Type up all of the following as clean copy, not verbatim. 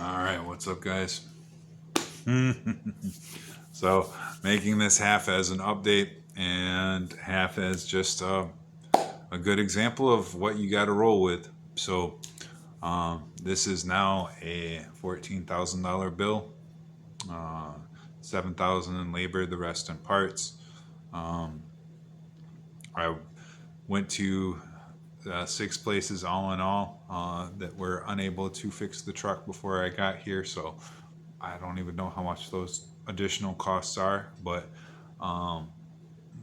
All right, what's up, guys? So, making this half as an update and half as just a good example of what you got to roll with. So, this is now a $14,000 bill, uh, 7,000 in labor, the rest in parts. Um, I went to six places all in all that were unable to fix the truck before I got here. So I don't even know how much those additional costs are, but um,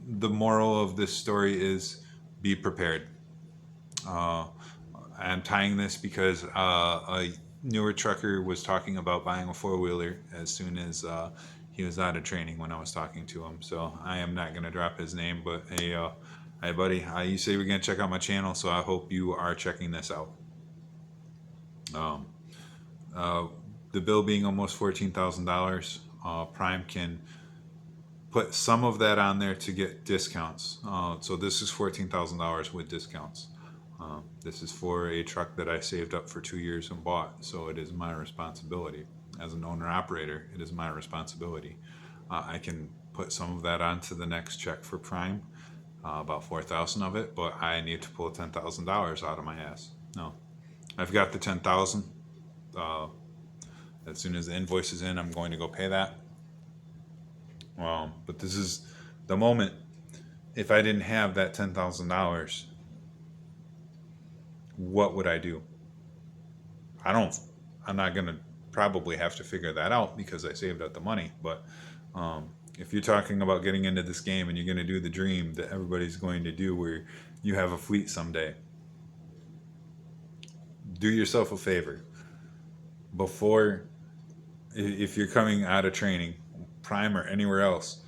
the moral of this story is be prepared. Uh, I'm tying this because a newer trucker was talking about buying a four wheeler as soon as he was out of training when I was talking to him. So I am not going to drop his name, but hey, buddy, you say we're going to check out my channel, so I hope you are checking this out. Um, uh, the bill being almost $14,000, Prime can put some of that on there to get discounts. So this is $14,000 with discounts. This is for a truck that I saved up for 2 years and bought. So it is my responsibility as an owner operator. It is my responsibility. I can put some of that onto the next check for Prime, about 4,000 of it, but I need to pull $10,000 out of my ass. No, I've got the 10,000. Uh, as soon as the invoice is in, I'm going to go pay that. But this is the moment. If I didn't have that $10,000, what would I do? I don't. I'm not gonna probably have to figure that out because I saved up the money. But if you're talking about getting into this game and you're gonna do the dream that everybody's going to do, where you have a fleet someday, do yourself a favor before. If you're coming out of training, Prime or anywhere else,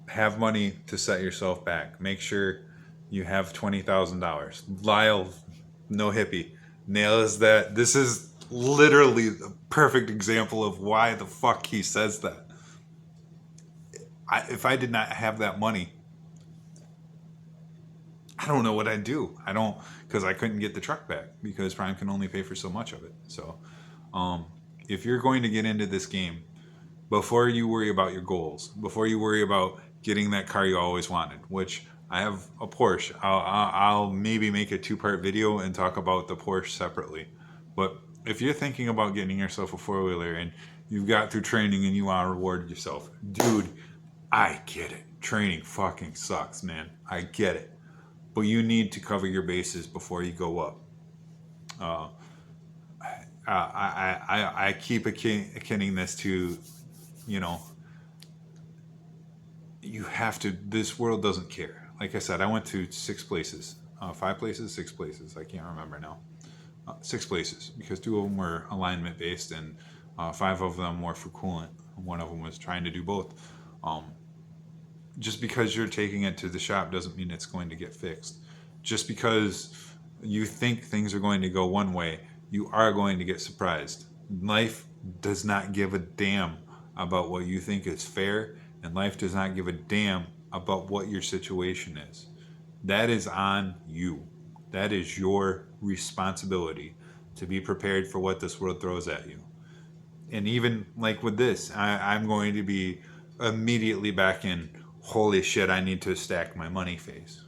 have money to set yourself back. Make sure you have $20,000. Lyle, no hippie, nails that. This is literally a perfect example of why the fuck he says that. If I did not have that money, I don't know what I'd do. I don't, because I couldn't get the truck back because Prime can only pay for so much of it. So, um, if you're going to get into this game, before you worry about your goals, before you worry about getting that car you always wanted, which I have a Porsche. I'll maybe make a two-part video and talk about the Porsche separately. But if you're thinking about getting yourself a four-wheeler and you've got through training and you want to reward yourself, dude, I get it. Training fucking sucks, man. I get it. But you need to cover your bases before you go up. Uh, I keep akinning this to, you know, you have to. This world doesn't care. Like I said, I went to six places, five places, six places. I can't remember now. Six places because two of them were alignment based and five of them were for coolant. One of them was trying to do both. Um, just because you're taking it to the shop doesn't mean it's going to get fixed. Just because you think things are going to go one way, you are going to get surprised. Life does not give a damn about what you think is fair, and life does not give a damn about what your situation is. That is on you. That is your responsibility to be prepared for what this world throws at you. And even like with this, I'm going to be immediately back in holy shit, I need to stack my money phase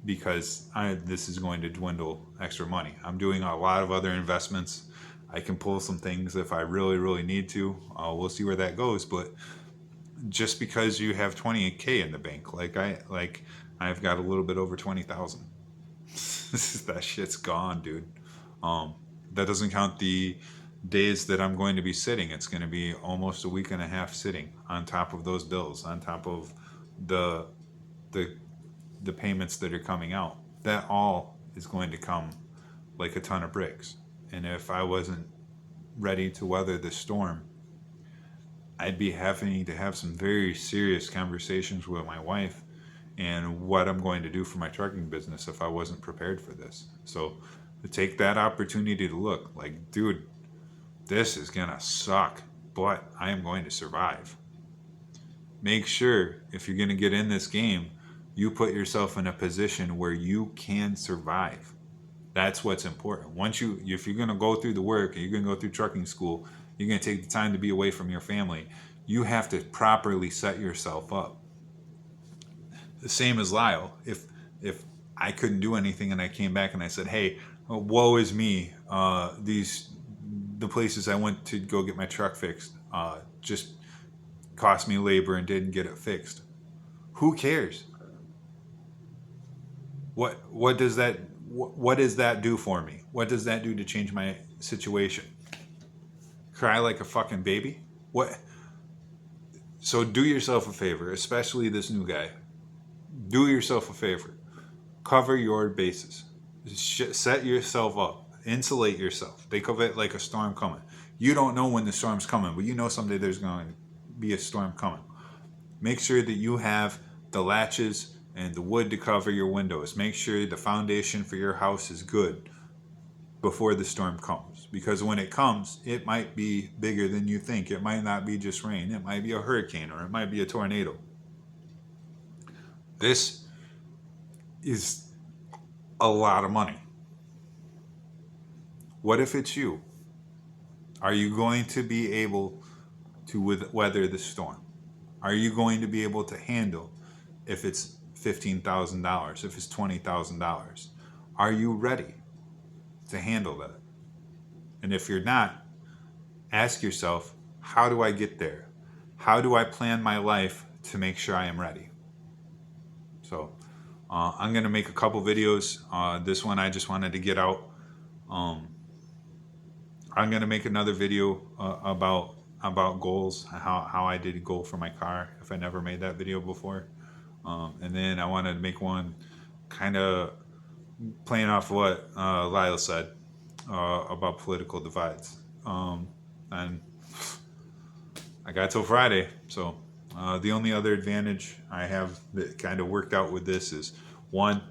because this is going to dwindle extra money. I'm doing a lot of other investments. I can pull some things if I really, really need to. We'll see where that goes. But just because you have 20K in the bank, I've got a little bit over 20,000. That shit's gone, dude. That doesn't count the days that I'm going to be sitting. It's going to be almost a week and a half sitting on top of those bills, on top of the the the payments that are coming out. That all is going to come like a ton of bricks. And if I wasn't ready to weather the storm, I'd be having to have some very serious conversations with my wife and what I'm going to do for my trucking business if I wasn't prepared for this. So to take that opportunity to look like, dude, this is gonna suck, but I am going to survive. Make sure if you're gonna get in this game, you put yourself in a position where you can survive. That's what's important. If you're gonna go through the work and you're gonna go through trucking school, You're going to take the time to be away from your family. You have to properly set yourself up. The same as Lyle. If I couldn't do anything and I came back and I said, "Hey, woe is me. The places I went to go get my truck fixed just cost me labor and didn't get it fixed." Who cares? What does that do for me? What does that do to change my situation? Cry like a fucking baby? What? So do yourself a favor, especially this new guy. Do yourself a favor. Cover your bases. Set yourself up. Insulate yourself. Think of it like a storm coming. You don't know when the storm's coming, but you know someday there's going to be a storm coming. Make sure that you have the latches and the wood to cover your windows. Make sure the foundation for your house is good before the storm comes. Because when it comes, it might be bigger than you think. It might not be just rain. It might be a hurricane or it might be a tornado. This is a lot of money. What if it's you? Are you going to be able to weather the storm? Are you going to be able to handle if it's $15,000, if it's $20,000? Are you ready to handle that? And if you're not, ask yourself, how do I get there? How do I plan my life to make sure I am ready? So I'm going to make a couple videos. This one I just wanted to get out. I'm going to make another video about goals, how I did a goal for my car, if I never made that video before. And then I wanted to make one kind of playing off what Lyle said about political divides. And I got till Friday. So the only other advantage I have that kind of worked out with this is, one,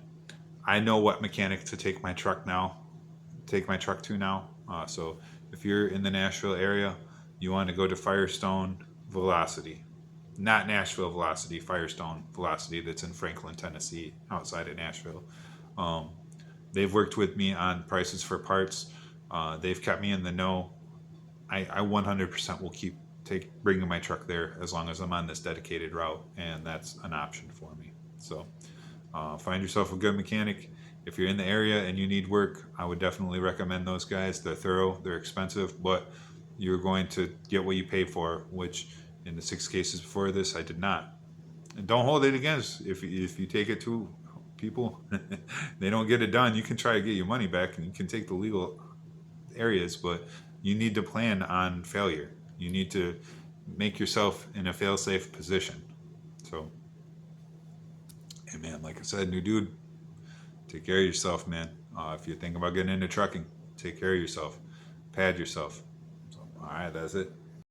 I know what mechanic to take my truck to now. So if you're in the Nashville area, you want to go to Firestone Velocity. Not Nashville Velocity, Firestone Velocity, that's in Franklin, Tennessee, outside of Nashville. They've worked with me on prices for parts. They've kept me in the know. I 100% will keep bringing my truck there as long as I'm on this dedicated route, and that's an option for me. So find yourself a good mechanic. If you're in the area and you need work, I would definitely recommend those guys. They're thorough, they're expensive, but you're going to get what you pay for, which in the 6 cases before this, I did not. And don't hold it against. If you take it to people, they don't get it done, you can try to get your money back and you can take the legal areas, but you need to plan on failure. You need to make yourself in a fail-safe position. So, hey man, like I said, new dude, take care of yourself, man. If you're thinking about getting into trucking, take care of yourself. Pad yourself. So, all right, that's it.